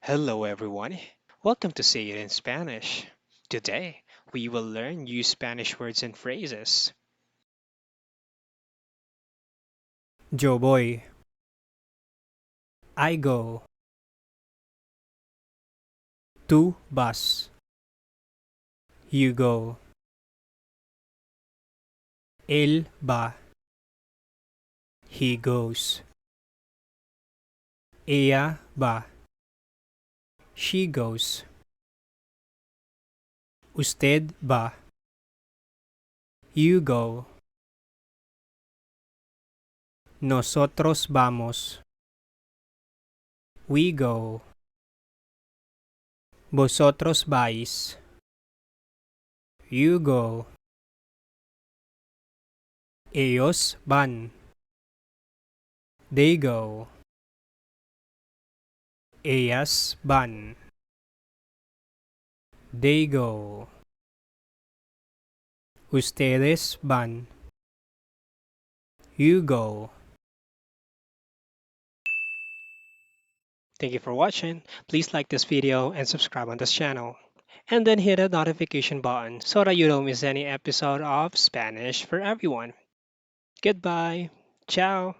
Hello, everyone. Welcome to Say It in Spanish. Today, we will learn new Spanish words and phrases. Yo voy. I go. Tú vas. You go. Él va. He goes. Ella va. She goes. Usted va. You go. Nosotros vamos. We go. Vosotros vais. You go. Ellos van. They go. Ellas van. They go. Ustedes van. You go. Thank you for watching. Please like this video and subscribe on this channel. And then hit the notification button so that you don't miss any episode of Spanish for Everyone. Goodbye. Ciao.